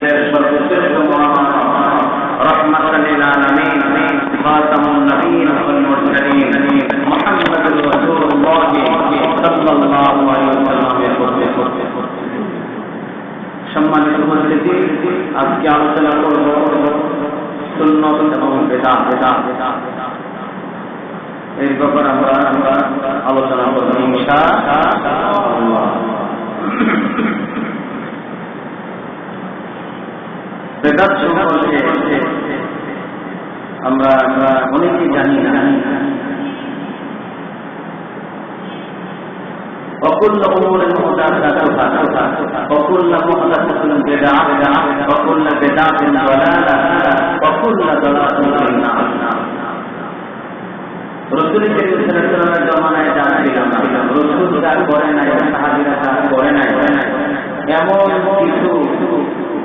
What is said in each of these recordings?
सर्वश्रेष्ठ रहमतुल लिल आलमीन खातमुन नबीय्यीन वल मुरसलीन मुहम्मदुर রাসূলুল্লাহ সাল্লাল্লাহু আলাইহি ওয়াসাল্লাম। সম্মানিত উপস্থিতি, আজকে আলোচনা করব সুন্নাত এবং বিদআত। এই ব্যাপারে আমরা আলোচনা করব ইনশাআল্লাহ। বেদাত সম্পর্কে আমরা অনেকেই জানি না। وكل أمور محدثاتها وكل محدثة بدعة وكل بدعة ضلالة وكل ضلالة في النار। রাসূল করিম সাল্লাল্লাহু আলাইহি ওয়াসাল্লামের জমানায় যা ছিল না, রাসূল যা করে নাই, সাহাবীরা যা করে নাই, এমন কিছু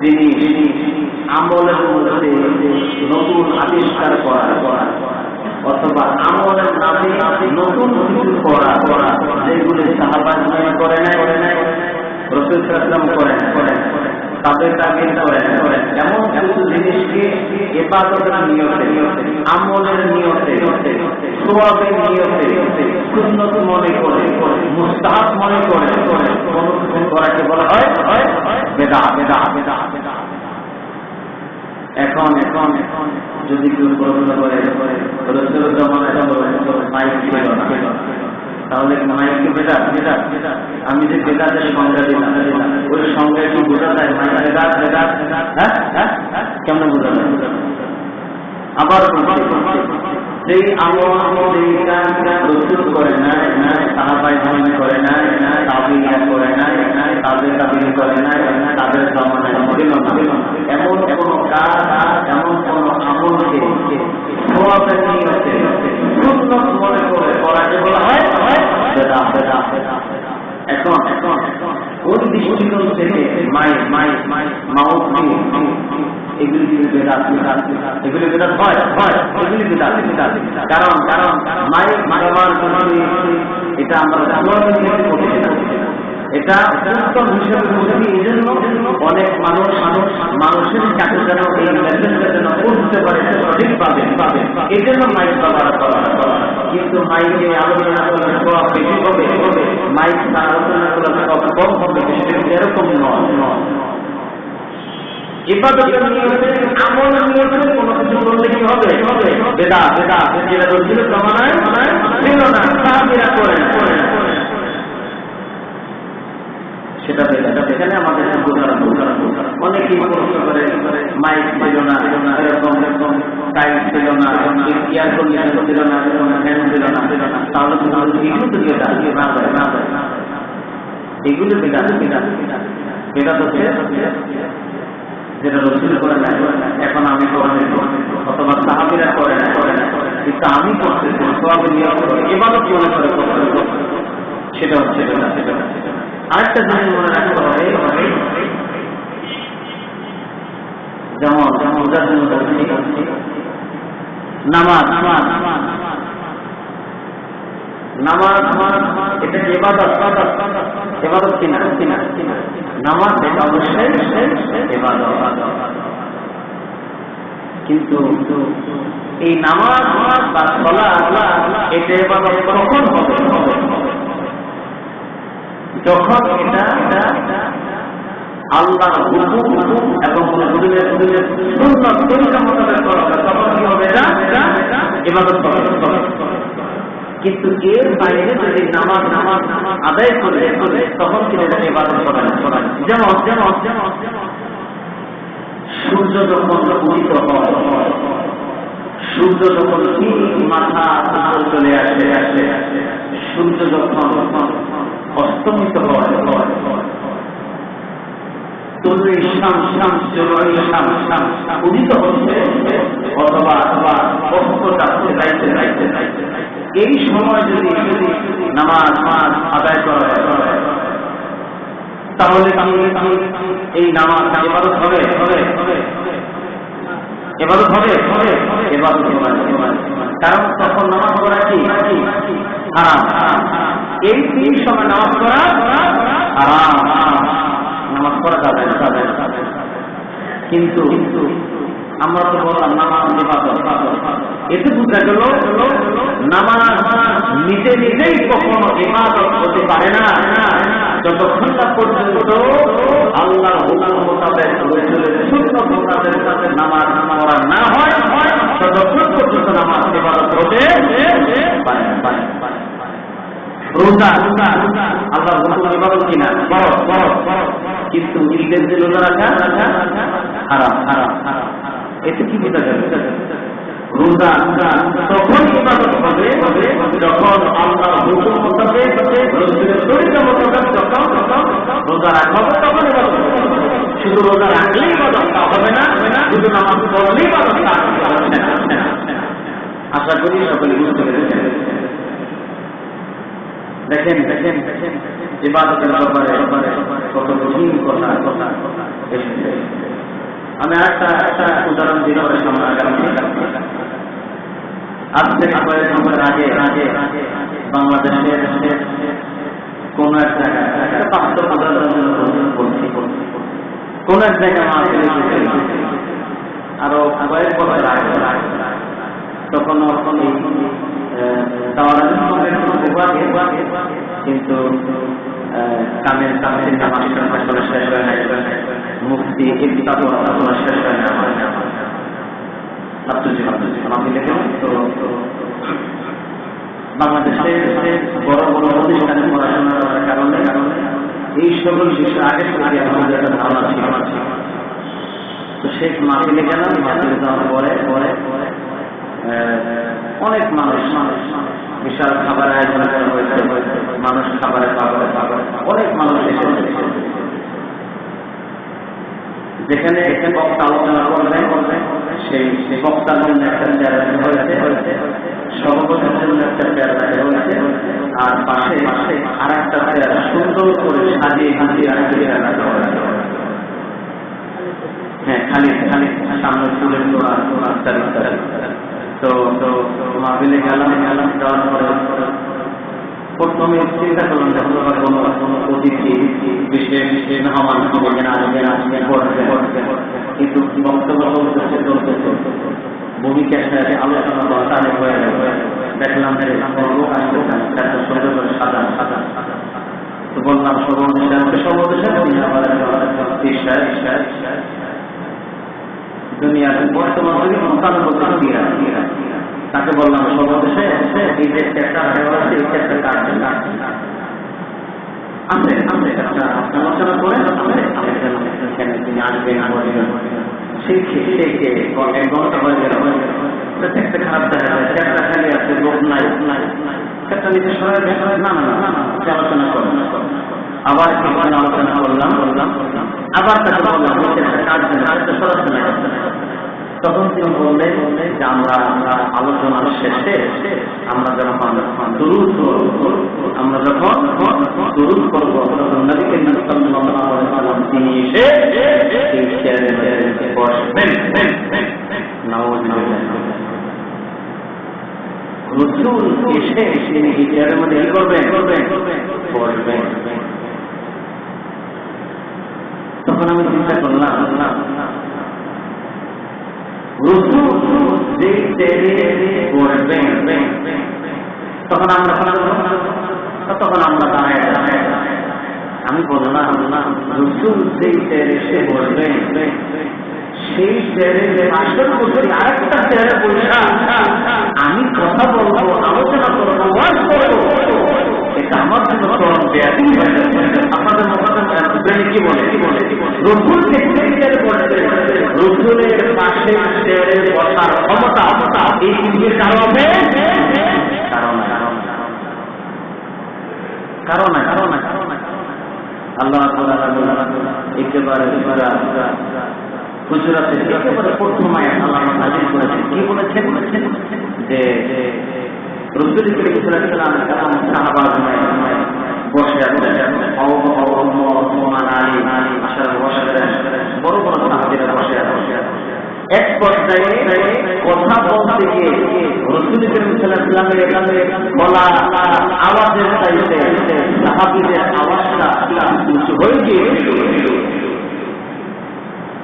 জিনিস আমলের মধ্যে নতুন আবিষ্কার করা অথবা আমলের নামে নতুন কিছু করা যেগুলি সাহাবায়ে করে নাই, রাসূল সাল্লাল্লাহু আলাইহি ওয়াসাল্লাম করেন, তাদের তাকিদ করেন। এমন কিছু জিনিসকে ইবাদতের নিয়তে, আমলের নিয়তে, সওয়াবের নিয়তে, সুন্নাত মনে করে, মুস্তাহাব মনে করে কোন কিছু করাকে বলা হয় বিদআত। এখন যদি কেউ প্রশ্ন করে রাসূলের জমানায় মাইক ছিল না, তাহলে মাইক কি বিদআত? আমি যে বিদআতের সংজ্ঞা দিলাম, ওই সংজ্ঞা কি বোঝা যায় মাইক বিদআত? হ্যাঁ, কেমন বোঝা যায়? আবার যেই আমল যেইটা রাসূল করে নাই, সাহাবায়ে কেরাম করে নাই, তাবিঈন করে নাই, তাবিঈন করে নাই, তাদের জমানায় ছিল না, এমন কোন কাজ, এমন কোন আমলকে সওয়াবের নিয়তে সুন্নাত মনে করে করাকে বলা হয় বিদআত। এখন ওই দৃষ্টিকোণ থেকে মাউত এগুলি বিদআত হয়, এগুলি বিদআত। কারণ মাইক ব্যবহার করছি, এটা আমরা এটা উত্তম হিসেবে বুঝি। এই জন্য অনেক মানুষের কাছে যেন এই মেসেজটা যেন পৌঁছতে পারে সঠিকভাবে, এই জন্য মাইক ব্যবহার করা। কিন্তু মাইকে আলোচনা করলে সব বেশি হবে, মাইক না আলোচনা করলে সব কম হবে, এরকম নয়। ইবাদতের নিয়তে, আমলের নিয়তে কোনো কিছু করলে কি হবে? বিদআত। যেটা রাসূলের জমানায় ছিল না, সাহাবীরা করেন, সেটা বিদআত। এখানে আমাদের উদাহরণ অনেকেই প্রশ্ন করে মাইক ছিল না, এরকম টাইম ছিল না, এয়ার কন্ডিশন ছিল না, ফ্যান ছিল না, তাহলে এগুলো তো বিদআত না যায়। এগুলো বিদআত হচ্ছে যেটা রাসূল করে নাই, এখন আমি করে নেব, অথবা সাহাবীরা করে না, কিন্তু আমি করতেছি সওয়াবের নিয়ত করে, ইবাদত মনে করে করতে, সেটা হচ্ছে বিদআত। আরেকটা জিনিস মনে রাখতে হবে, যেমন বোঝার জন্য বলছি, নামাজ এটা ইবাদত কিনা? নামাজ এটা অবশ্যই ইবাদত। কিন্তু এই নামাজ বা সালাত এটা ইবাদত কখন হবে? যখন এটা আল্লাহর হুকুম এবং রাসূলের সুন্নাত তরিকা মোতাবেক করা হবে, তখন কি হবে? এটা ইবাদত হবে। কিন্তু এর বাইরে যদি নামাজ আদায় করে তখন কিন্তু এটা ইবাদত হবে না। যেমন সূর্য যখন উদিত হয়, সূর্য যখন মাথা চলে আসে, সূর্য যখন অস্তমিত হয়, উদিত হচ্ছে অথবা অস্ত যাচ্ছে, এই সময় যদি নামাজ আদায় করা হয়, তাহলে এই নামাজ ইবাদত হবে? কারণ তখন নামাজ পড়া কি হারাম। এই তিন সময় নামাজ পড়া হারাম, নামাজ পড়া যাবে না। কিন্তু আমরা তো বললাম নামাজ ইবাদত, এতে বোঝা গেল নামাজ নিজে নিজেই কখনো ইবাদত হতে পারে না যতক্ষণ না পর্যন্ত আল্লাহর হুকুম মোতাবেক রাসূলের সুন্নাত মোতাবেক নামাজ পড়া না হয়, ততক্ষণ পর্যন্ত নামাজ ইবাদত হতে পারে না। রোজা আল্লাহর হুকুম ইবাদত কিনা বড়, কিন্তু ঈদের যে রোজা রাখা হারাম। এতে কি বোঝা যাবে? রোজা তখন ইবাদত হবে যখন আল্লাহর হুকুম মোতাবেক রাসূলের তরিকা মোতাবেক যখন রোজা রাখা হবে তখন ইবাদত হবে। শুধু রোজা রাখলেই ইবাদত হবে না, শুধু নামাজ পড়লেই ইবাদত হবে না। আশা করি সকলে বুঝতে পেরেছেন। দেখেন ইবাদতের ব্যাপারে কত কঠিন কথা এসেছে। আমি একটা উদাহরণ দিয়ে পরে সামনে আগামী আজ থেকে কয়েক বছর আগে বাংলাদেশের কোন এক জায়গায় একটা বাস্তব উদাহরণ বলছি, কোন এক জায়গায় আরো কয়েক বছর আগে তখন কিন্তু কামের শেষ হয় না, মুক্তি শেষ হয় না। বাংলাদেশের বড় বড় প্রতিষ্ঠানে পড়াশোনা করার কারণে এই সকল বিষয় আগে থেকে আমাদের একটা ধারণা ছিল। তো শেখ মাহফিলে গেলাম, মাহফিলে যাওয়ার পরে অনেক মানুষ বিশাল খাবার আয়োজন করা হয়েছে, মানুষ খাবারের অনেক মানুষ এসেছে। যেখানে বক্তা আলোচনা করবে সেই বক্তার জন্য একটা চেয়ার হয়েছে, সভাপতির জন্য একটা চেয়ার হয়েছে, আর পাশে আর একটা চেয়ার সুন্দর করে সাজিয়ে আরেকটা চেয়ার রাখা হয়েছে। হ্যাঁ, খালি সামনে ফুলের তোড়া তো মাহফিলে গেলাম, যাওয়ার পরে প্রথমে চিন্তা করলাম যে কোনো অতিথি বিশেষ মেহমান আসবেন কিন্তু বক্তব্য চলতেছে ভূমিকা সাথে আলোচনা বাতানে হয়ে দেখলাম লোক আসবে এত সুন্দর করে সাদা তো বললাম দুনিয়ার বর্তমান তাকে বললাম সর্বদেশে এই যে একটা আলোচনা করে তিনি আসবেন শিখে এক ঘন্টা হয়ে গেল, দেখতে খারাপ দেখা যায়, একটা খালি আছে, লোক নাই, একটা নিচে সরাই না আলোচনা করলাম। আবার আলোচনা করলাম, আবার তাকে বললাম তখন তিনি বললেন যে আমরা আলোচনার শেষে আমরা যখন দুরূদ করবো তখন নবী করিম সাল্লাল্লাহু আলাইহি ওয়াসাল্লাম তিনি এসে এই চেয়ারে বসবেন। রাসূল এসে তিনি এই চেয়ারের মধ্যে কি করবেন? বসবেন। তখন আমি চিন্তা করলাম যে বসবেন তখন আমরা দাঁড়ায় আমি বললাম রাসূল যেই চেয়ারে এসে বসবেন সেই চেয়ারে আসল বসে আরেকটা চেয়ারে বসে আমি কথা বলবো, আলোচনা করবো, ওয়াজ করবো, এটা আমার জন্য চরম ব্যাধি। আমাদের মহাজন কি বলে রাসূল যেই চেয়ারে বসে রাসূলের পাশে চেয়ারে বসার ক্ষমতা এই পৃথিবীর কারণে আল্লাহ একেবারে হুজুরাতের একেবারে প্রথম আয়াত আল্লাহ নাযিল করেছেন। কি বলেছেন যে রাসূল করিম সাল্লাল্লাহু আলাইহি ওয়াসাল্লাম সাহাবাগণ বসে আছেন, বড় বড় সাহাবীরা বসে আছেন। এক পর্যায়ে কথা বলতে গিয়ে রাসূল করিম সাল্লাল্লাহু আলাইহি ওয়াসাল্লামের বলা আওয়াজের চাইতে সাহাবীদের আওয়াজটা উঁচু হয়ে গিয়ে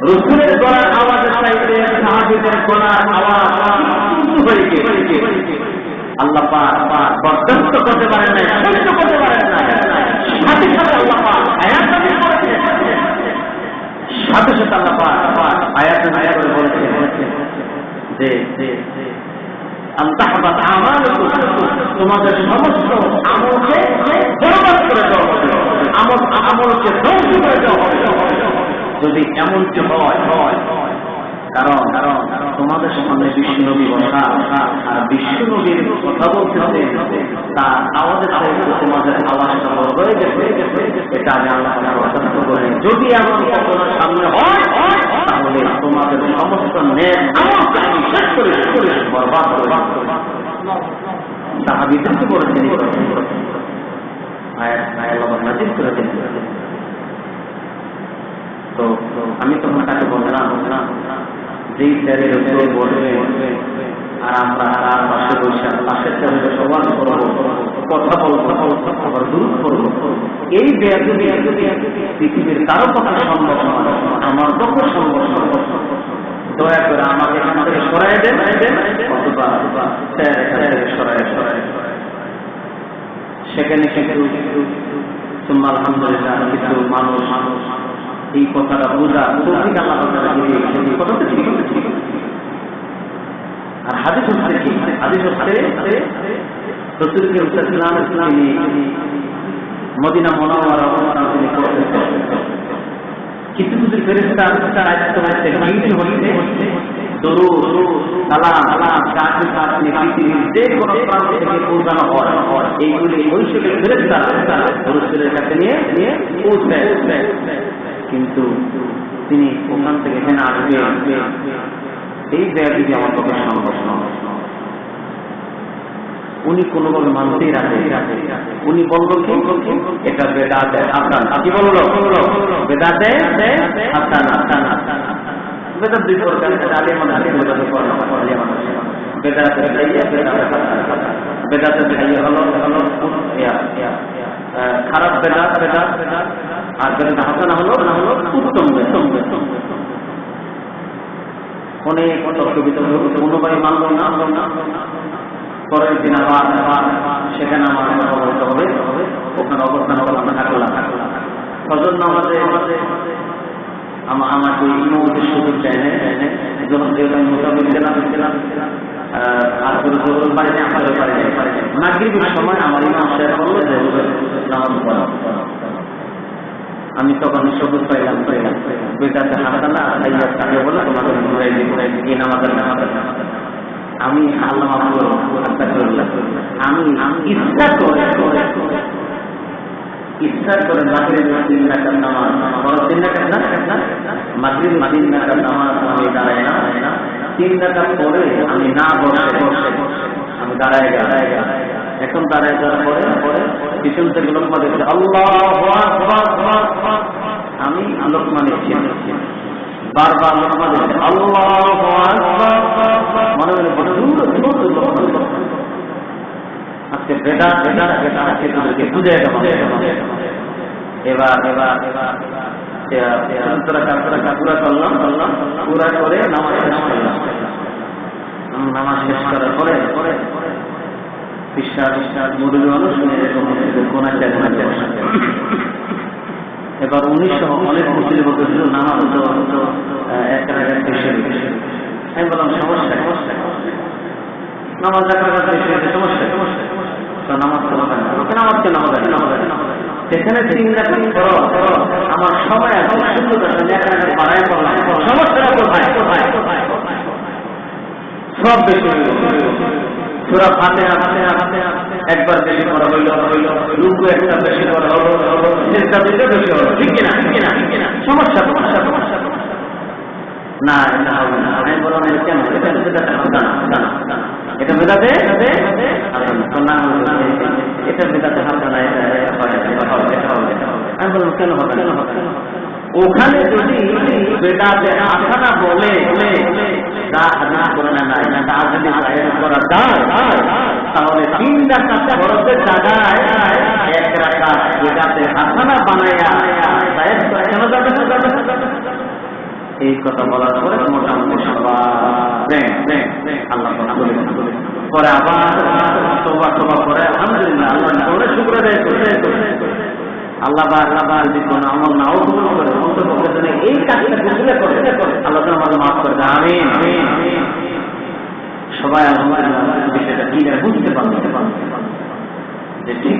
রসুলের গলার আওয়াজের চাইতে সাহাবীদের গলার আওয়াজ হয়ে গিয়েছে। আল্লাহ পাক বরদাস্ত করতে পারেন না, সহ্য করতে পারেন না। সাথে সাথে আল্লাহ পাক আয়াত নাযিল করেছেন, সাথে সাথে আল্লাহ পাক আয়াত নাযিল করে বলেছেন যে আনতাহবাত আমালুকুম, তোমাদের সমস্ত আমলকে বরবাদ করে দেওয়া হবে, আমলকে ধ্বংস করে দেওয়া হবে যদি এমনটি হয়। কারণ তোমাদের সামনে বিশ্বনবী বসা, আর বিশ্বনবীর কথা বলতেছে তা আওয়াজের চাইতে তোমাদের আওয়াজটা বড় হয়ে গেছে, এটা আমি আল্লাহ বরদাস্ত করি। যদি এমন কখনো সামনে হয় তাহলে তোমাদের সমস্ত নেক আমলকে আমি শেষ করে বরবাদ করে সাহাবীদেরকে বলেছেন আল্লাহ নাযিল করে দেন। তো আমি তখন তাকে বললাম যেই স্যারের উপরে বলবে আর আমরা তার পাশে বসে পাশের স্যারের সবার করবো, কথা বলবো, আবার দূর করবো, এই বেয়াদবি পৃথিবীর কারো কথা সম্ভব নয়, আমার পক্ষে সম্ভব নয়। দয়া করে আমাকে এখান থেকে সরাই দেন, অথবা স্যার এখান থেকে সরাই। সেখানে কিন্তু আলহামদুলিল্লাহ কিছু মানুষ এই কথাটা বোঝা আর হাদিস হচ্ছে রাসূলুল্লাহ সাল্লাল্লাহু আলাইহি ওয়াসাল্লাম মদিনা মুনাওয়ারা তিনি করতেন। কিছু ফেরেশতা দরুদ, সালাম, পৃথিবীর যে কোনো প্রান্ত থেকে পৌঁছানো হয়, এইগুলি ওই সকল ফেরেশতা রাসূলের কাছে নিয়ে পৌঁছায়। কিন্তু তিনি ওখান থেকে এখানে আসবে এই ব্যাপারটি আমার পক্ষে সম্ভব নয়। উনি কোনোভাবে মানতেই রাখে, উনি বলল এটা বেদাতে হাসান। কি বললো? বেদাতে হাসান। বেদাত দুই প্রকার, বেদাতে খারাপ বেদাত, আর বেদাত হাসান হলো উত্তম। অনেক কোনোভাবে মানল না, পরের দিন আবার সেখানে আমার বলতে হবে, ওখানে অবস্থান আমরা থাকলাম। ফজর নামাজে আমাকে ইমামতির সুযোগ চাই না, যখন যেহেতু আমি মোতাবেক ছিলাম আর জোর পারিনি, আমাদের পারিনি। মাগরিবের সময় আমার ইমাম সাহেব বললো যে নামাজ পড়া। আমি তখন সবুজ পাইলাম বেদাতে হাসানা তাকে বলে তোমাকে ঘুরাই দিই নামাজের নামাজ। আমি আল্লাহ আমি ইচ্ছা করে মাগরিব 3 রাকাত নামাজ, বড় 3 রাকাত না, মাগরিব 3 রাকাত নামাজ আমি দাঁড়াই না, 3 রাকাত পরে আমি না বসে আমি দাঁড়াই। এখন দাঁড়ায় যাওয়ার পরে পিছন থেকে লোকমা দেখছে আল্লাহু আকবার, আমি লোকমা নিচ্ছি, বারবার লোকমা দেখছে আল্লাহু আকবার, মনে মনে আজকে বেদাত তোদেরকে বুঝে এবার পুরা করলাম, পুরা করে নামাজ শেষ করার পরে বিশ্বাস মুরুবী মানুষ কোনা চায়। এবার 1900 অনেক মুসলিম বলতেছিল নামাজ তো এক রাকাত বেশি। আমি বললাম সমস্যা নামাজ এক রাকাত বেশি, সমস্যা তো নামাজ তো হবে না, নামাজ কেন হবে না? সেখানে 3 রাকাত করো, আমার সময় আছে, সুন্দর এক রাকাত বাড়াই করলাম, সমস্যাটা কোথায়? সব বেশি সূরা ফাতিহা একবার বেশি করা হইল, রুকু একটা বেশি করা হলো, সিজদা দিতে বেশি হলো, ঠিক কিনা? সমস্যা না, এটা হবে না। আমি বললাম কেন? এটা বেদাতে হাসান, এটা বেদাতে হাসান না, এটা বেদাতে হাসান, এটা হবে। আমি বললাম কেন হবে? ওখানে যদি বেদাতে হাসানা বলে তাহলে 3 রাকাত ফরজের জায়গায় 1 রাকাত বেদাতে হাসানা বানায়া কেন যাবে? এই কথা বলার পরে মোটামুটি সবাই আল্লাহ পরে আবার তোবা করে আলহামদুলিল্লাহ আল্লাহ করে শুকর আদায় করে আল্লাহ দিত না আমল নাও কবুল করে অন্তত এই কাজটা বুঝলে করে আল্লাহ আমাদের মাফ করে দেয় আমিন। সবাই আলহামদুলিল্লাহ বিষয়টা ক্লিয়ার বুঝতে পারবে যে ঠিক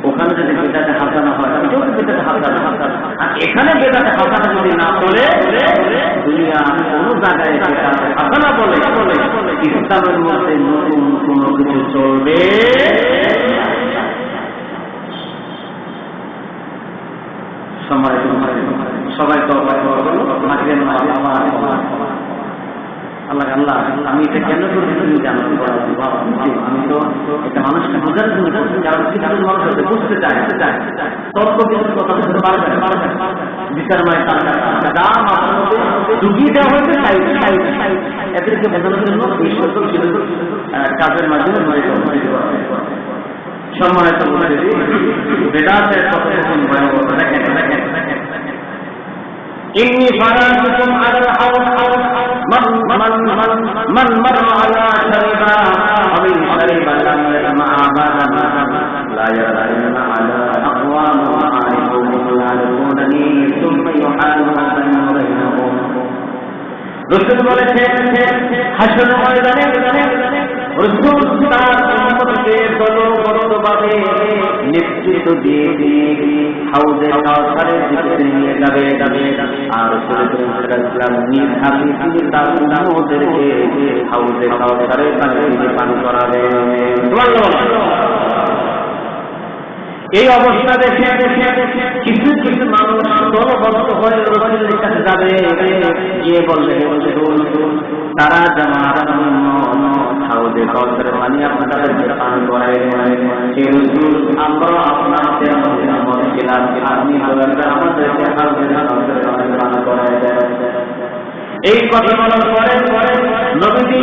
ওখানে যদি বেদাতে হাসানা হয় এটাও বেদাতে হাসানা, আর এখানে বেদাতে হাসানা যদি না চলে দুনিয়া কোনো জায়গায় বেদাতে হাসানা বলে ইসলামের মধ্যে নতুন কোনো কিছু চলবে। সবাই তো আল্লাহ আল্লাহ আমি এটা কেন করছি তুমি জানো, আমি তো একটা মানুষকে বোঝার জন্য করছি, যারা কিছু মানুষ আছে বুঝতে চায় তর্ক বিতর্ক কথা বলতে পারবে বিচার মায়ের দাম ডুবিয়ে দেওয়া হয়েছে এদেরকে বোঝানোর জন্য এই সকল কাজের মাধ্যমে সম্মানিত বেদাতের কথা কখন ভয়াবহ দেখেন إني فرأتكم على الحوض من مر على شربا ومن شرب لم يسمع أبدا لا يرين على أقوام عارفهم يعرفونني ثم يحالون بينهم رسول বলেছেন হাসর ময়দানে রসুল তার উম্মতকে দলবদ্ধভাবে নেতৃত্ব দিয়ে হাউজে কাউসারের দিকে নিয়ে যাবে আর রাসূল সাল্লাল্লাহু নিজ হাতে তিনি তার উম্মতদেরকে হাউজে কাউসারের পানি পান করাবেন। সুবহানাল্লাহ। এই অবস্থা দেখে কিছু কিছু মানুষ দলবদ্ধ হয়ে রাসূলের কাছে যাবে, গিয়ে বলবে তারা জামাত হাউজে কাউসারের পানি আপনাদেরকে পান করায় হে রাসূল, আমরা আপনাদের মধ্যে ছিলাম, আপনি আমাদেরকে হাউজে কাউসারের পানি পান করায় দেন। এই কথা বলার পরে নবীজি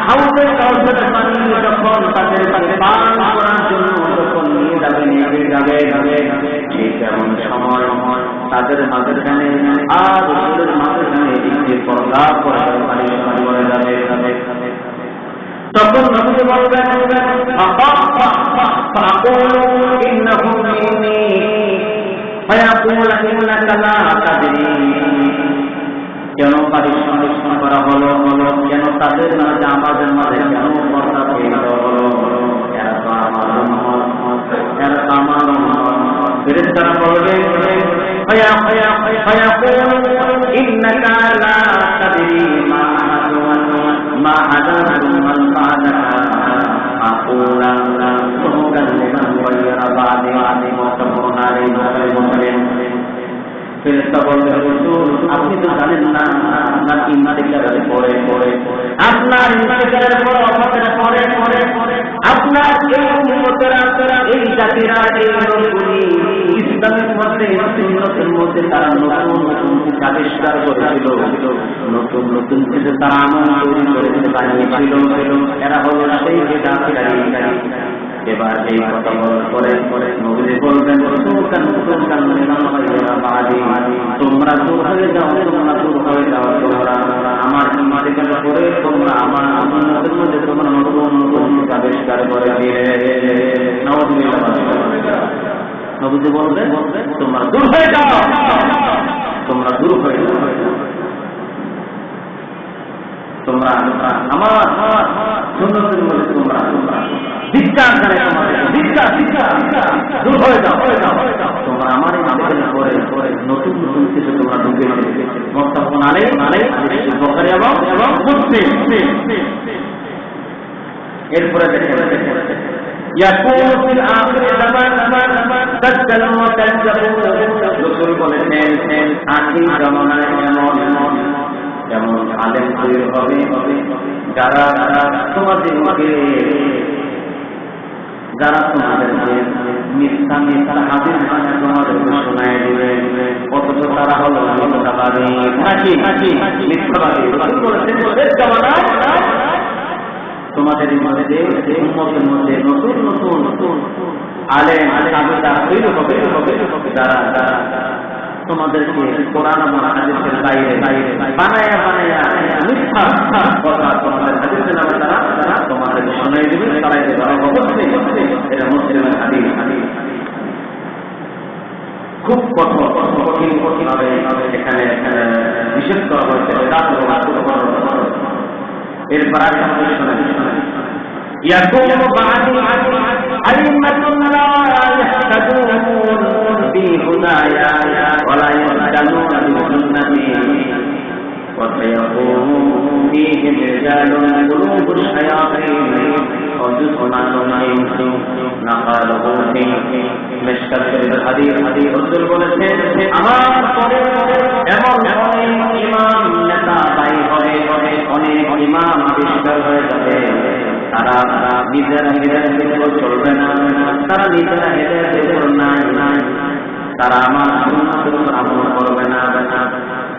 হাউজে কাউসারের পানি যখন তাদের কাছে পান করার জন্য যখন নিয়ে যাবে ঠিক এমন সময় তাদের মাঝখানে আর রাসূলের মাঝখানে একটি পর্দা পড়ে পানি পড়ে যাবে। তখন নবীজি বলবেন ফাকুলু ইন্নাহু মিন্নি ফায়াকুলু ইন্নাকা লা তাদরি। কেন পারিশ্রমিক করা হলো কেন তাদের মাঝে আমাদের মাঝে কেন পর্দা পেয়ে হলো? এরা তো আমার ফেরেশতারা বলবে ইন্নাকা লা তাদরি মা আদারু মান বাদাকা আকুলা মুকাল্লিমান ওয়া বাদি মুতাফাররিন আলাইহি। ফেরেশতা বলবে রাসূল, আপনি তো জানেন না আপনার ইন্তেকালের পরে আপনার ইন্তেকালের পরে অবস্থাটা পরে আপনার এই উম্মতেরা এই জাতিরা এই লোকগুলি ইসলামের মধ্যে সুন্নতের মধ্যে তারা নতুন আবিষ্কার করেছিল, নতুন কিছু তারা আমল তৈরি করে বানিয়েছিল। এরা হলো সেই বেদাতকারী। এবার এই কথা বলার পরে নবীজি বলবেন তোমরা দূর হয়ে যাও তোমরা আমার ইন্তেকাল পরে তোমরা আমার উম্মতের মধ্যে তোমরা নতুন আবিষ্কার করে দিলে। নবীজি বলবেন তোমরা দূর হয়ে যাও তোমরা আমার সুন্নতের মধ্যে তোমরা ধিক্কার করে দূর হয়ে যাও তোমরা আমার ইন্তেকালের পরে নতুন কিছু তোমরা ঢুকে মুত্তাফাকুন আলাইহি বুখারী এবং মুসলিম। এরপরে দেখেন ইয়াকুনু ফিল আখির জামান তাজদালু ওয়া তাজদাবু। রাসূল বলেছেন আখির জামানায় যেমন আলেম তৈরি হবে যারা তোমাদেরকে মিথ্যা হাদিস তোমাদেরকে শোনায় দিবে, অথচ তারা হলো মিথ্যাবাদী। তোমাদের মধ্যে উম্মতের মধ্যে নতুন আলেম তৈরি হবে যারা তোমাদেরকে কোরআন এবং হাদিসের বাইরে বানায়া মিথ্যা কথা তোমাদের হাদিসের নামে তারা তোমাদেরকে শোনাই দেবে, চালাই দেবে। অবশ্যই এটা মুসলিমের হাদিস। খুব কঠিন ভাবে এখানে নিষেধ করা হয়েছে। এরপর আমাদের শোনেন, يكون بعد أئمة لا يهتدون بهدايا ولا يهتدون بسنتي وسيقوم فيهم رجال قلوب الشياطين وجسمان الإنس نقاله في مشكل الحديث رسول বলেছেন, আমার পরে এমন অনেক ইমাম নেতা দায়ী হবে, অনেক ইমাম আবিষ্কার হয়ে যাবে। তারা নিজেরা চলবে না, তারা নিজেরা হেঁটে নাই, তারা আমার সুন্নাতের উপর আমল করবে না,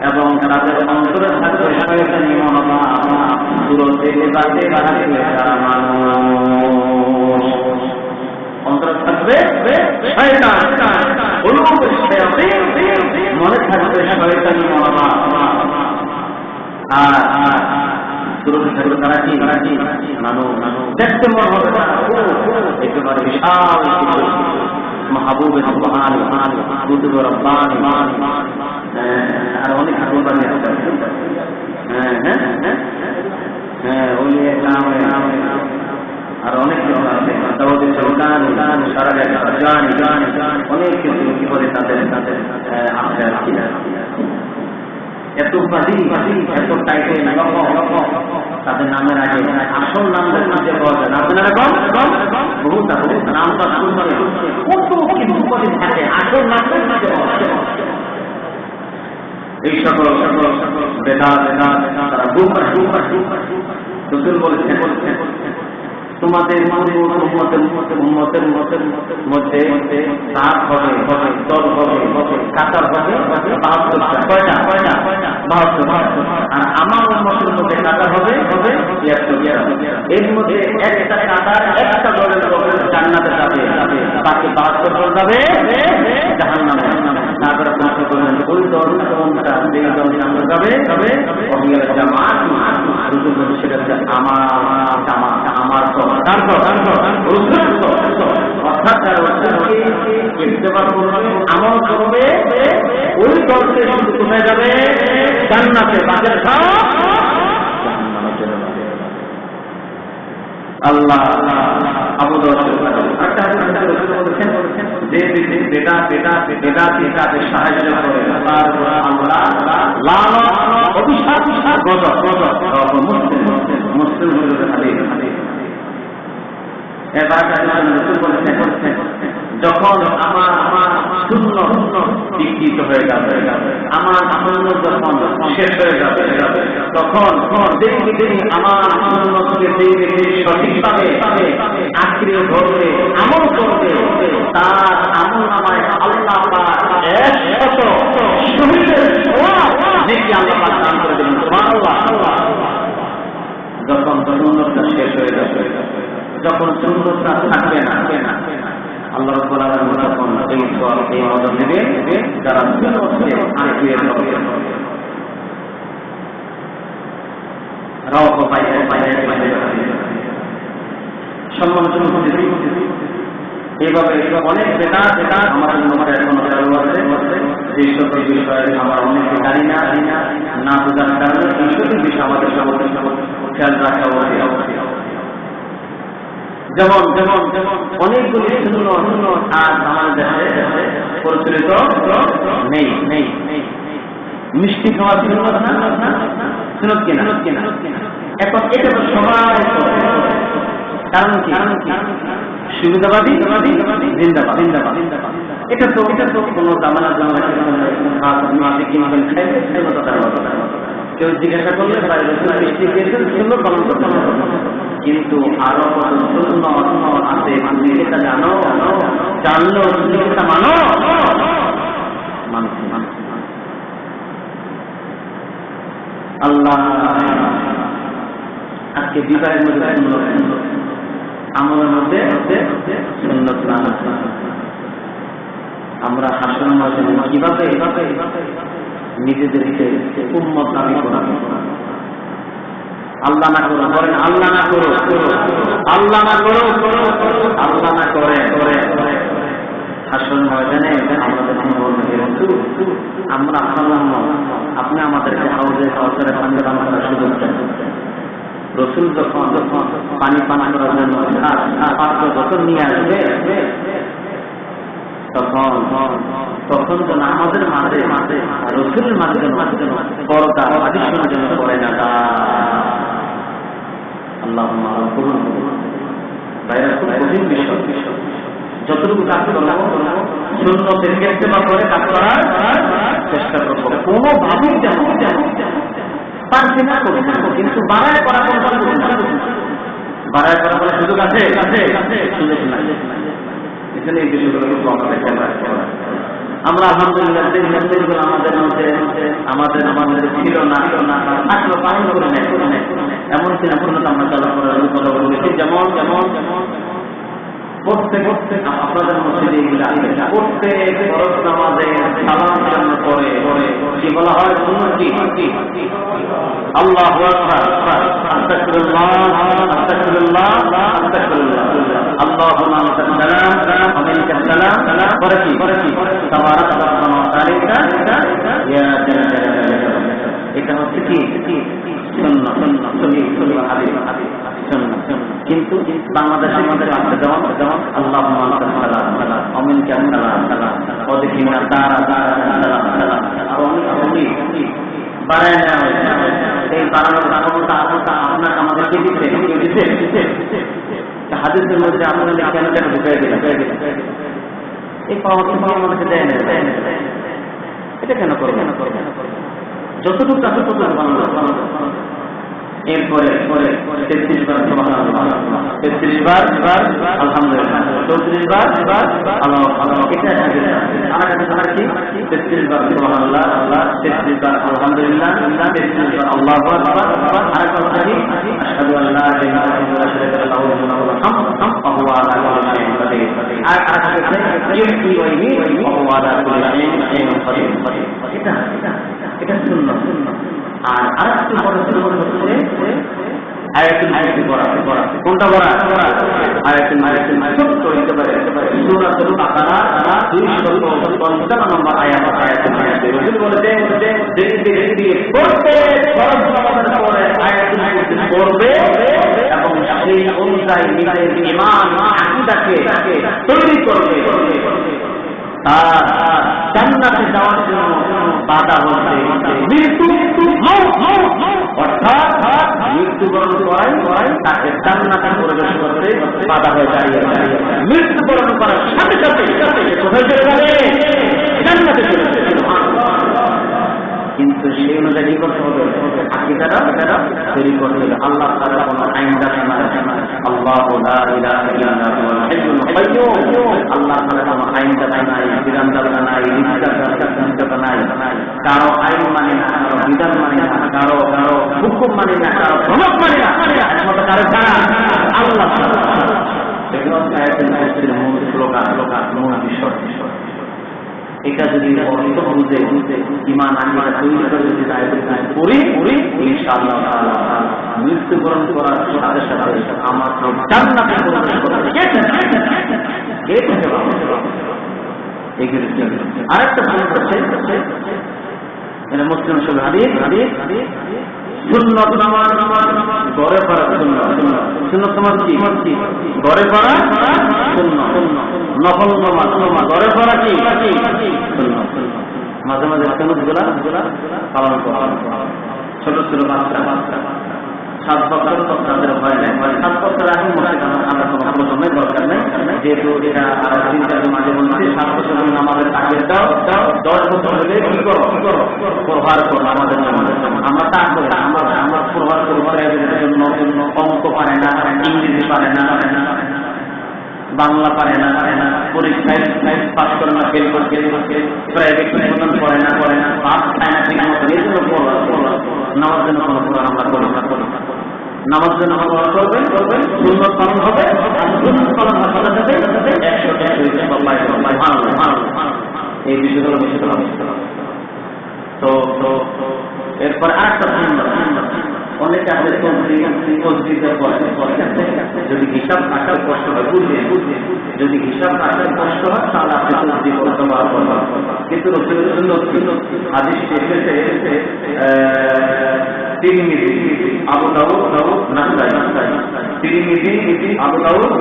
এবং তাদের অন্তরে থাকবে শয়তানি মনোভাব। দূর থেকে বাড়তে তারা মানুষ, অন্তরে থাকবে শয়তান, মনে থাকবে শয়তানি মনোভাব। আর তারা কি মানুষ দেখতে মনে হবে একেবারে বিশাল মাহবুবে সুবহান কুতুব রব্বানি আর অনেক ঠাকুর বানিয়ে আর অনেক কিছু আছে, অনেক কিছু কি করে তাদের আছে আর কি। এত উপাধি, এত টাইটেল, তাদের নামের আগে আসল নামটা খুঁজে পাওয়া যায় না। আপনারা বহুত নামটা শুনতে কত কিছু উপাধি থাকে, আসল নামটা খুঁজে পাওয়া যায়। এই সকল বেদা তারা রসূল বলেছেন, তোমাদের উম্মতের মধ্যে সাত হবে, দল হবে, কাতার হবে ৭২টা। কয়টা? ৭২। আর আমার উম্মতের মধ্যে কাতার হবে ৭২। এর মধ্যে একটা কাতার একটা দলের জান্নাতে যাবে, বাকি ৭২ দল যাবে জাহান্নামে। তারপরে প্রশ্ন করলেন, ওই দল কোনটা? যেই দল জান্নাতে যাবে জামাত। সেটা হচ্ছে আমার অর্থাৎ আমল করবে ওই দলকে শুধু কোথায় যাবে? জান্নাতে। বাকি সব আল্লাহ আবু দাউদ যে বেদাতে সাহায্য করে তার আমরা লানত, অভিশাপ, গজব মুসলিম যখন আমার শূন্য বিকৃত হয়ে যাবে, আমার শূন্য যখন শেষ হয়ে যাবে, তখন আমার শূন্যকে সঠিকভাবে আঁকড়ে ধরবে, আমল করবে, তার আমল নামায় আল্লাহ দান করে দেবেন। যখন শূন্যতা শেষ হয়ে যাবে, যখন শূন্যতা থাকবে না, আল্লাহ রাব্বুল আলামিন তখন এই সওয়াব এই মদত দিবেন যারা শূন্যতে আঁকড়ে ধরবে। এইভাবে অনেক বেদা আমাদের মধ্যে এখন চালু আছে, যেই সকল বিষয়ে আমরা অনেকে জানি না বোঝার কারণে এই সকল বিষয় আমাদের খেয়াল রাখা উচিত। যেমন অনেকগুলি শূন্য আজ আমাদের দেশে প্রচলিত নেই। মিষ্টি খাওয়া সুন্নত না, সুন্নত কিনা এখন এটা তো সবাই, কারণ কি? সুবিধাবাদী জিন্দাবাদ। এটা তো কোনো জামানা কেউ জিজ্ঞাসা করলে মিষ্টি খেয়েছেন সুন্নত পালন করতে হবে, কিন্তু আরো কত শূন্য আছে এটা জানলো এটা মানো। আল্লাহ আজকে বিবাহের মধ্যে আমলের মধ্যে সুন্নত না, আমরা হাসরের ময়দানে কিভাবে নিজেদেরকে উম্মত দাবি করা। আল্লাহ না করো, বলেন আল্লাহ না করো, আল্লাহ না করো, আল্লাহ না করে হাসরের ময়দানে আমাদের আমরা আপনার আপনি আমাদেরকে হাউজে কাউসারে পানি পান করার সুযোগ দেন। রসুল যখন পানি পান করার জন্য পাত্র যখন নিয়ে আসবে তখন যেন আমাদের মাঝে রসুলের মাঝে যেন পর্দা আদিশনের জন্য পড়ে না। আল্লাহ বাইরে খুব কঠিন বিষয়। যতটুকু কাজ করবো সুন্নতের ইত্তেবা করে কাজ করার চেষ্টা করবো। কোনো ভাবেই যেন পারছি না করি না, কিন্তু বাড়ায় করা বাড়ায় করা বলে সুযোগ আছে, সুযোগ নাই। এখানে এই বিষয়গুলো আমরা আলহামদুলিল্লাহ আমাদের মধ্যে আমাদের ছিল না আসলে পালন করে নেয় এমন কিনা পূর্ণতা আমরা চালু করার কথা বলেছি। যেমন প্রত্যেক আপনাদের মসজিদে প্রত্যেক ফরজ নামাজে সালাম ফেরানোর পরে কি বলা হয়? আল্লাহু আকবার, আস্তাগফিরুল্লাহ, আস্তাগফিরুল্লাহ, আস্তাগফিরুল্লাহ, আল্লাহুম্মা আনতা সালাম ওয়া মিনকা সালাম। পরে কি? তাবারাক আল্লাহুম্মা আলাইকা ইয়া জালালি। এটা হচ্ছে কি সুন্নাহ, কিন্তু বাংলাদেশের মধ্যে আছে যেমন আল্লাহুম্মা আনতা সালাম ওয়া মিনকা সালাম, ওদিকিনা তারা আর অনেক বাড়ায় নেওয়া হয়েছে। এই বাড়ানোর ক্ষমতা আপনার আমাদেরকে দিতে হাদিসের মধ্যে আপনাদের কেন ঢুকাই দিলেন? এই পাওয়া কিন্তু আমাদেরকে দেয় না। এটা কেন করবে? যতটুকু আছে ততটুকু বানানো। এরপরে 33 বার সুবহানাল্লাহ, 33 বার আলহামদুলিল্লাহ, 34 বার আল্লাহু আকবার। এটা আর কি 33 বার সুবহানাল্লাহ, 33 বার আলহামদুলিল্লাহ, 33 বার আল্লাহু আকবার। আর কথা কি আশহাদু আল্লা ইলাহা ইল্লাল্লাহ ওয়া লাহু মুলকুল হামদ ওয়া হুয়া আলা কুল্লি শাইইন কাদির। আর কথা কি ইউহি ওয়া ইউমিত ওয়া হুয়া আলা কুল্লি শাইইন কাদির। এটা সুন্নাহ। আর আরেকটি বড় হচ্ছে আয়াতুল কুরসি পড়া। কোনটা পড়া? আয়াতুল কুরসি ছোট্ট হতে পারে সূরাতুল বাকারা 255 নম্বর আয়াতুল কুরসি। রাসূল বলেছেন ধীরে প্রত্যেক ফরজ নামাজের পরে আয়াতুল কুরসি পড়বে এবং সেই অনুযায়ী নিজের ঈমান আকীদাকে তৈরি করবে। জান্নাতে যাওয়ার জন্য বাধা হচ্ছে মৃত্যু, অর্থাৎ মৃত্যুবরণ করাই তাকে জান্নাতে প্রবেশ করতে বাধা হয়ে দাঁড়িয়ে। মৃত্যুবরণ করার সাথে সাথে কোথায় চলে যাবে? জান্নাতে চলে যাবে। কিন্তু সেই অনুযায়ী কি করতে হবে? আকীদাটা তৈরি করতে হবে। আল্লাহ তাআলা কোন আইন জানে না। আল্লাহু লা ইলাহা ইল্লা হুয়াল হাইয়ুল কাইয়্যুম। আল্লাহ তাআলা কোন আইন জানে না, বিধান জানে না, বিধান নাই। কারো আইন মানে না, কারো বিধান মানে না, কারো হুকুম মানে না, কারো ধমক মানে না, একমাত্র কারো ছাড়া আল্লাহ তাআলা। এগুলো আয়াতুল কুরসির মূল শ্লোগান, মূল বিষয়। এটা যদি অর্থ বুঝে ঈমান আকীদা তৈরি করে যদি করি ইনশাআল্লাহ তাআলা মৃত্যুবরণ করার সাথে সাথে আমার জান্নাতে প্রবেশ করতে আরেকটা পয়েন্ট হচ্ছে এটা মুসলিম শরীফ হাদিস সুন্নাত নামাজ ঘরে পড়া সুন্নাত নামাজ কি ঘরে পড়া সুন্নাত, নফল নামাজ ঘরে পড়া কি সুন্নাত। মাঝে মাঝে সুন্নাতগুলা পালন করা। ছোট ছোট বাচ্চা 7 বছর তাদের ভয় নেই, 7 বছর আগে মসজিদ আমরা কোনো প্রথমের দরকার নেই, যেহেতু এটা চিন্তার মাঝে বলছি 7 বছর আমাদের তাকে দাও 10 বছর হলে কি করো প্রহার করো আমাদের আমরা তা করি আমরা প্রহার করবো জন্য অঙ্ক পারে না, ইংরেজি পারে না, বাংলা পারে না, পরীক্ষায় পাস করে না, ফেল করছে, প্রাইভেট পড়ে না, পাস খায় না, ঠিক মতো এই জন্য নামার জন্য কোনো প্রধান আমরা করি। নামার জন্য করবেন সুন্নাত পালন হবে, সুন্নাত পালন সাথে সাথে 100 ভালো। এই বিষয়গুলো বুঝতে হবে। তো এরপর আরেকটা অনেকে আছে যদি হিসাব আসার কষ্ট হয়, বুঝলেন যদি হিসাব আসার কষ্ট হয় তাহলে আপনি তসবিহ করতে পারবেন। কিন্তু হাদিস এসেছে তিরমিজি, আবু দাউদ, নাসাই, তিরমিজি, আবু দাউদ,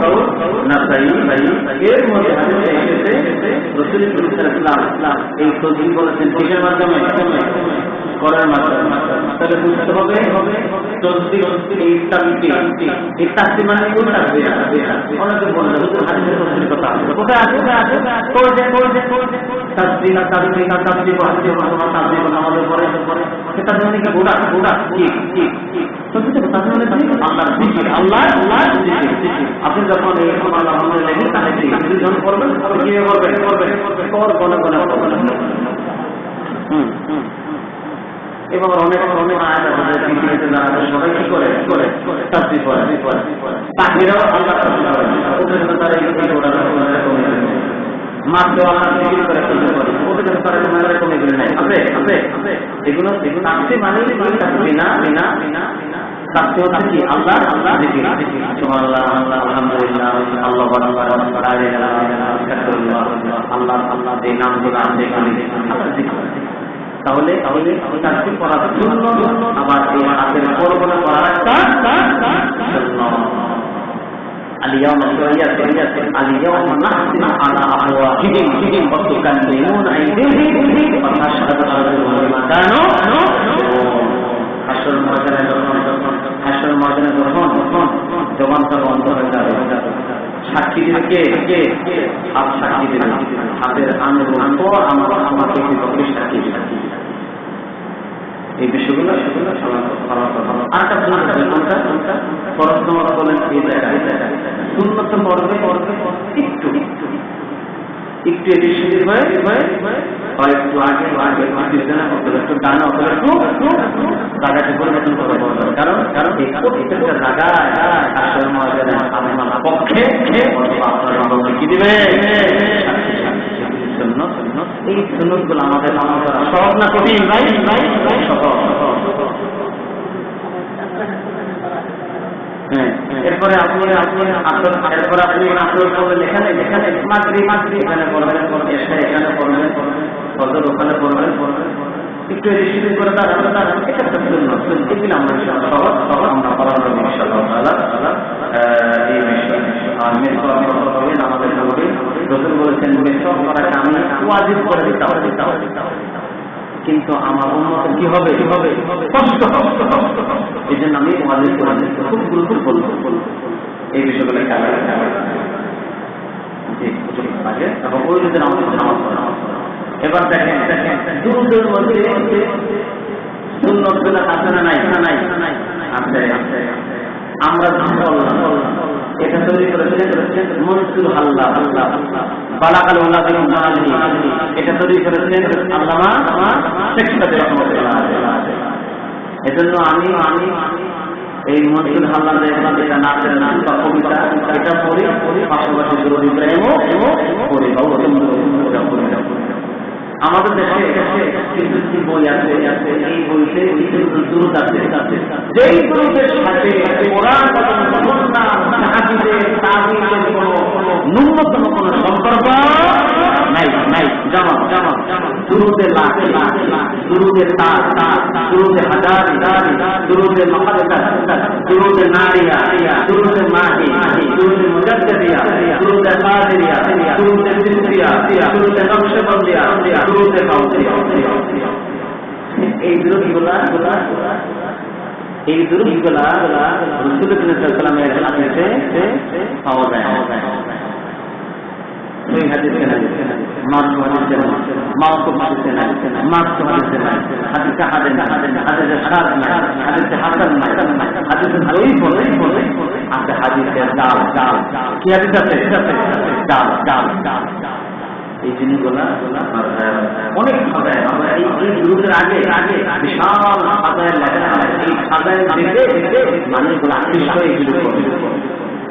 নাসাই, এর মধ্যে হাদিসে এসেছে রাসূল সাল্লাল্লাহু আলাইহি ওয়াসাল্লাম এই তসবিহ বলেছেন কিসের মাধ্যমে? করার মাধ্যমে। তাহলে বুঝতে হবে তসবিহ এই তাকবীর মানে কোন তাকবীর? অনেকে বলে হুজুর হাদিসের তসবির কথা আছে, কোথায় আছে? তাসবিহ আমাদের পরে সেটা জন্য কি গোড়া কি তসবিহ তাসবিহ মানে আল্লাহর জিকির, আল্লাহর জিকির। আপনি যখন এই আল্লাহর লেখেন তাহলে যখন করবেন আপনি কি করবেন এবং অনেক আয়াত আছে পৃথিবীতে যারা সবাই কি করে তাসবিহ করে, তাকবীরও আল্লাহ তাআলা করে, ওদের জন্য তারা এই গোড়া মাত্র আল্লাহ জিকির করে চলতে পারে, ওদের জন্য তারা কোনো রকম এগুলো নাই আছে এগুলো তাসবিহ মানে তাসবিহ হচ্ছে কি আল্লাহ জিকির, সুবহানাল্লাহ, আলহামদুলিল্লাহ, আল্লাহু আকবার, লা ইলাহা ইল্লাল্লাহ, আল্লাহ এই নামগুলো আছে আল্লাহ জিকির। তাহলে তাসবিহ করার জন্য আবার এই হাতের পরবনা করার একটা اليوم نحسن على أفواههم وتكلمنا أيديهم وتشهد أرجلهم بما كانوا হাসর ময়দানে যখন জবানটা বন্ধ হয়ে যাবে, সাক্ষী দিবে কে? হাত সাক্ষী দিবে, হাতের আঙুল আমাকে বিপক্ষে সাক্ষী দিবে। এই বিষয়গুলো আরেকটা ফরজ নামাজ বলেন এই জায়গায় সুন্নত পড়বে একটু এদিক সেদিক হয়ে একটু আগে একটু ডানা একটু জায়গাটি পরিবর্তন করে বলবেন, কারণ এই প্রত্যেকটা জায়গায় আসল ময়দানে আপনার পক্ষে আপনার কি দিবে এই সুন্নতগুলো আমাদের আমল করা সহজ না কঠিন? ভাই সহজ। এরপরে আপনি করবেন এখানে মাগরিব এখানে পড়বেন, এশা এখানে পড়বেন, ফজর ওখানে পড়বেন, একটু রিসিভ করে তার এটা একটা সুন্নাত। এগুলো আমরা সহজ আমরা করার জন্য ইনশাআল্লাহ তাআলা এই বিষয় আর মেসওয়াক করতে হবে আমাদের নবী রাসূল বলেছেন মেসওয়াক করাকে আমি ওয়াজিব করে দিতাম, কিন্তু আমার উম্মতের কি হবে কষ্ট, এই জন্য আমি ওয়াজিব করে দিতে খুব গুরুত্বপূর্ণ এই বিষয়গুলো খেয়াল রাখতে এবং ওই দিন আমাদের নামাজ পড়া। এবার দেখেন দুরূদের মধ্যে সুন্নতগুলো আছে না নাই? আছে। আমরা এটা তৈরি করেছেন মনসুর আল্লাহ বালাকাল ওয়ালা বিন মালিহি, এটা তৈরি করেছেন আল্লামা শেখ সাদেক রহমাতুল্লাহ আলাইহি। এজন্য আমি এই মনসুর আল্লাহর এটা নাচের নাম বা কবিতা এটা পড়ি, পাশাপাশি দুরূদ ইব্রাহিমও পড়ি বা ওটা পড়ি। আমাদের দেশে কিছু বই আছে, এই বইতে দুরূদ আছে, যেই দুরূদের সাথে কোরআন সুন্নাহ হাদিসের তাবিলের কোনো ন্যূনতম কোনো সম্পর্ক নাই। যেমন দুরূদে লাখ, দুরূদে তার, দুরূদে হাজার, দুরূদে মুকাদ্দাস, দুরূদে নারিয়া, দুরূদে মাহি, দুরূদে মুজাদ্দিদিয়া, দুরূদে কাদিরিয়া, দুরূদে সিদ্দিয়া, দুরূদে নকশবন্দিয়া, দুরূদে কাউসিয়া। এই দুরূদগুলা রাসূল সাল্লাল্লাহু আলাইহি হাদিসে পাওয়া যায়। এই হাদিসে মারফু হাদিসে মাওকুফ হাদিসে মারফু হাদিসে হাদিসে হাদিসে শাদ হাদিসে হাসান হাদিসে যঈফ আছে, হাদিসে জাল কি হাদিস আছে জাল। এই জিনিসগুলা অনেক সাজায়, আমরা এই দুরূদের আগে বিশাল সাজায় লেখা, এই সাজায় দেখে মানুষগুলো আকৃষ্ট হয়ে এগুলো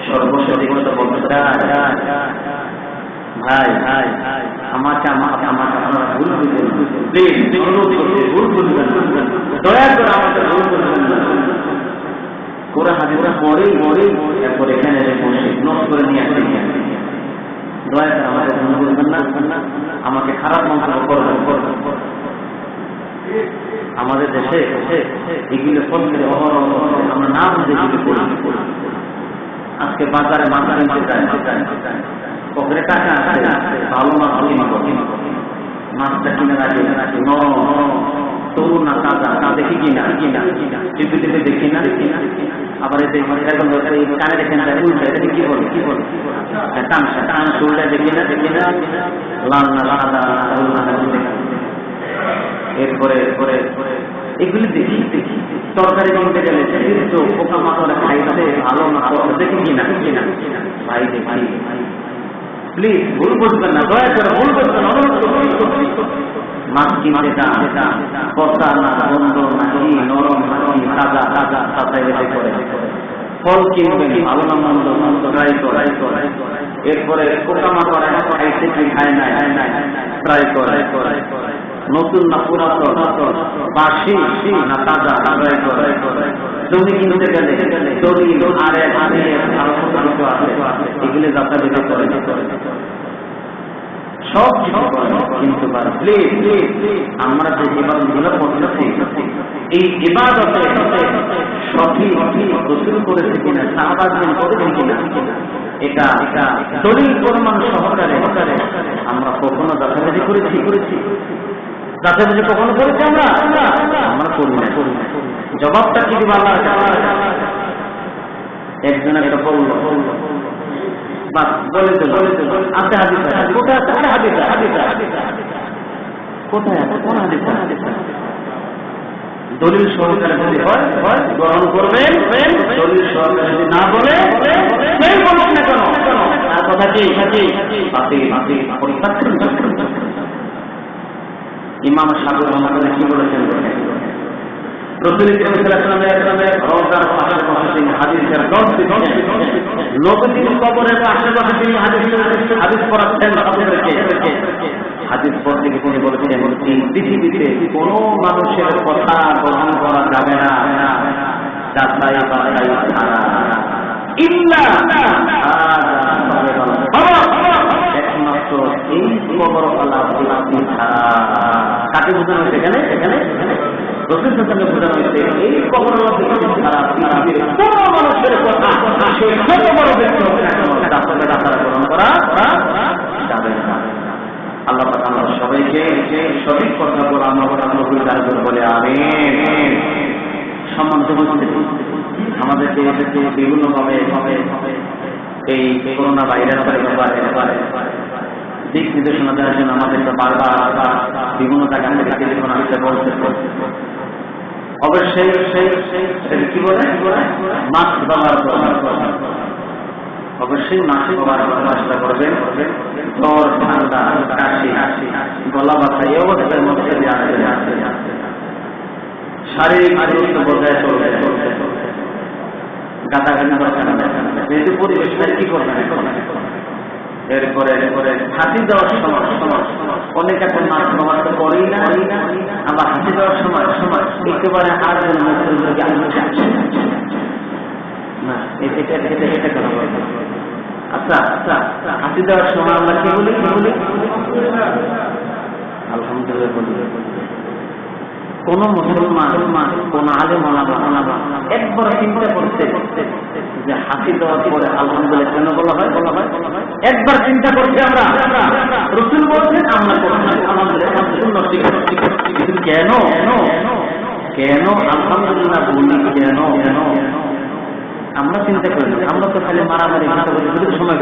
সর্বশেষ বলতে ভাই আমাকে আপনারা ভুল বুঝবেন, প্লিজ অনুরোধ করছি ভুল বুঝবেন না, দয়া করে আমাকে ভুল বুঝবেন না। কোরআন হাদিসটা পড়েই এরপর এখানে বসে নোট করে নিয়ে আসেন। দয়া করে আমাকে ভুল বুঝবেন না, আমাকে খারাপ মন্তব্য করবেন। আমাদের দেশে এগুলো ফলকে অহরহ আমরা না বুঝে এগুলো করি। আজকে বাজারে যায় পকেটে টাকা আছে, ভালো মাছ মাছটা কিনে রাখি তরুণ না তাজা তা দেখি কিনা টিভিতে দেখি না। আবার কানে দেখেন এটাকে কি বলে টান শুরুটা দেখি না লাল না সাদা এরপরে এগুলি দেখি তরকারি কিনতে গেলে পোকা মাকড় খাইতে ভালো না দেখি কিনা ভাই দেখি। প্লিজ ভুল বুঝবেন না, দয়া করে ভুল বুঝবেন না। মাছ কিনতে কষা না বন্ধ নাকি নরম নাকি তাজা করে ফল কিনবেন ভালো না মন্দ ট্রাই করে। এরপরে পোকা মাকড় খাইতে কি খায় না ট্রাই করে। নতুন না পুরাতন, বাসি না তাজা ট্রাই করে। জমি কিনতে গেলে দলিল আরে আরো ছোট আছে এগুলি যাতায়াত করে সব কিন্তু প্লিজ আমরা যে ইবাদতগুলো করতেছি এই ইবাদতে সঠিক রসুল করেছে কিনা, সাহাবাগণ করেছেন কিনা, এটা দলিল প্রমাণ সহকারে আমরা কখনো যাতায়াত করেছি যাতায়াত কখনো করেছি আমরা করি না। জবাবটা কি দিব আল্লাহর কাছে? একজন একটা বলল বলে দিল আছে হাদিস কোথায় আছে? কোথায় আছে? কোন হাদিস? দলিল সহকারে যদি হয় গ্রহণ করবেন, দলিল সহকারে যদি না বলে সেই বলুন না কেন তার কথা কি ইমাম সাহেব রহমাতুল্লাহ কি বলেছেন? রসূল করিম সাল্লাল্লাহু আলাইহি ওয়াসাল্লামের রওজার পাশে তিনি হাদিসের দর্শ দিচ্ছেন। নবীর কবরের আশেপাশে তিনি হাদিস পড়াচ্ছেন আপনাদেরকে। হাদিস পড়তে গিয়ে তিনি বলেছেন পৃথিবীতে কোন মানুষের কথা গ্রহণ করা যাবে না যাচাই বাছাই ছাড়া, একমাত্র এই কবরওয়ালা ব্যক্তি ছাড়া। কাকে বোঝানো হয়েছে এখানে? রসূল সাল্লাল্লাহু আলাইহি ওয়াসাল্লাম বোঝানো হয়েছে এই কবরওয়ালা ব্যক্তি ছাড়া পৃথিবীর কোন মানুষের কথা সেই ছোট বড় ব্যক্তি গ্রহণ করা যাবে না। আল্লাহ পাক আমাদের সবাইকে সঠিক কথা বলে আমরা বলে আমিন। সম্মানিত উপস্থিতি, আমাদের দেশে বিভিন্নভাবে এই করোনা ভাইরাসের ব্যাপারে দিক নির্দেশনা দেওয়ার জন্য আমাদেরকে বারবার বিভিন্ন জায়গা থেকে টেলিফোন আসতে বলছে। অবশ্যই কি বলে মাস্ক ব্যবহার করা, অবশ্যই মাস্ক ব্যবহার করার চেষ্টা করবেন। জ্বর, ঠান্ডা, কাশি, গলা ব্যথা এই অবস্থার মধ্যে শারীরিক দূরত্ব বজায় চলবে। গাদাগাদি যেহেতু পরিবেশটা কি করবেন। এরপরে হাসি দেওয়ার সময় অনেক এখন মাস্ক ব্যবহার তো করেই না, আবার হাসি দেওয়ার সময় একেবারে আর না এটা কেন বলবো? আচ্ছা হাসি দেওয়ার সময় আমরা কি বলি আলহামদুলিল্লাহ বলি। কোন মুসলমান কোন আলেম ওলামা একবার চিন্তা করতে যে হাসি দেওয়ার পরে আলহামদুলিল্লাহ কেন বলা হয়? একবার চিন্তা করছি আমরা। রাসূল বলছেন আমরা কেন আলহামদুলিল্লাহ বলি? কেন আমরা চিন্তা করি? আমরা তো খালি মারামারি সময়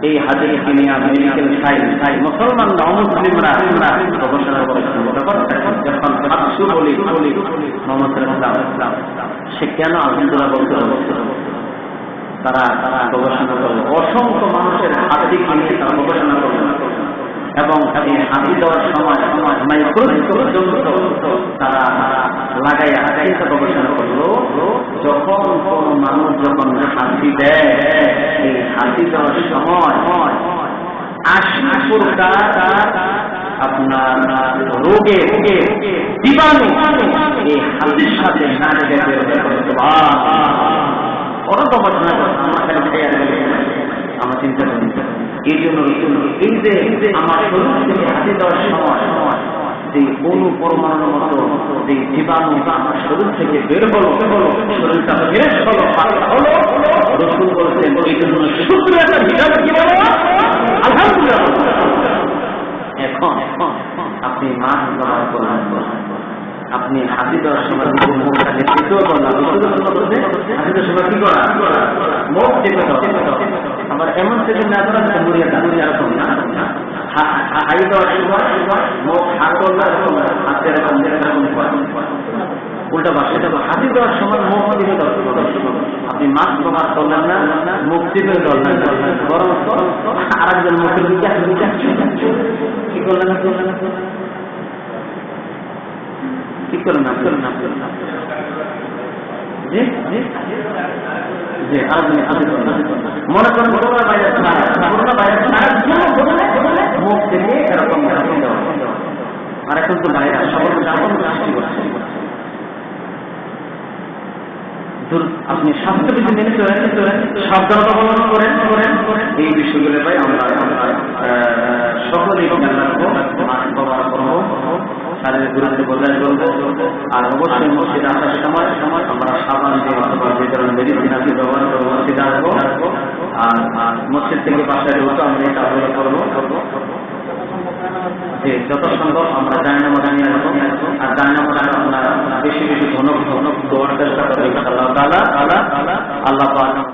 এই হাদিস নিয়ে মেডিকেল সাইন্স মুসলমানরা অমুসলিমরা গবেষণা করেছেন। যখন হাসু বলি মোহাম্মদ সাল্লাল্লাহু সে কেন আলহামদুলিল্লাহ বলতে হবে? তারা গবেষণা করল, অসংখ্য মানুষের হাদিস নিয়ে তারা গবেষণা করল এবং এই হাসি দেওয়ার সময় তারা লাগাইয়া চিন্তা গবেষণা করলো। যখন কোন মানুষ যখন হাসি দেয় এই হাসি দেওয়ার সময় 80 প্রকার আপনার রোগে জীবাণু এই হাতের সাথে না লেগে আমার চিন্তা করি এই জন্য এই যে আমার শরীর থেকে হাতে দেওয়ার সময় যে অনুপরমাণুর মতো যে জীবাণু আমার শরীর থেকে বের হলো শরীরটা ফ্রেশ হলো রসুল বলছেন এই জন্য শুক্রিয়াটা ভিটামিন কি বলো আলহামদুলিল্লাহ। এখন আপনি মাছ ব্যবহার করলেন, আপনি হাতি দেওয়ার সময় মুখ খালি দ্বিতীয় করলাম হাতি দেওয়ার সময় কি করা মুখ চেপে দেওয়া। আবার এমন সেদিন না করা এরকম না হাই দেওয়ার সময় মুখ হাত করলে এরকম হাতে এরকম উল্টা পাশে হাতি দেওয়ার সময় মুখ দিকে আপনি মাছ ব্যবহার করলেন না, মুখ চেপে ধরলেন বরং আরেকজন মুখের দিকে কি করলেন না ঠিক করেন না মনে করেন করোনা ভাইরাস মুখ থেকে এরকম আর এখন তো ভাইরাস সৃষ্টি করছে। আপনি স্বাস্থ্যবিধি মেনে চলেন, সাবধানতা অবলম্বন করেন এই বিষয়গুলো ভাই আমরা সকলেই ব্যবহার করবো, শারীরিক দূরত্ব বজায় করবো। আর অবশ্যই মসজিদে আসার সময় আমরা সাবান দিয়ে অথবা যে ধরনের মেডিসিন আছে ব্যবহার করবো, মসজিদে আসবো। আর মসজিদ থেকে বাসায় ঢুকতে আমরা এটা অবহেলা করবো যে যত সম্ভব আমরা জায়নামাজ নিয়ে আসবো। আর জায়নামাজ আমরা বেশি ধনক দোয়ার চেষ্টা করি আল্লাহ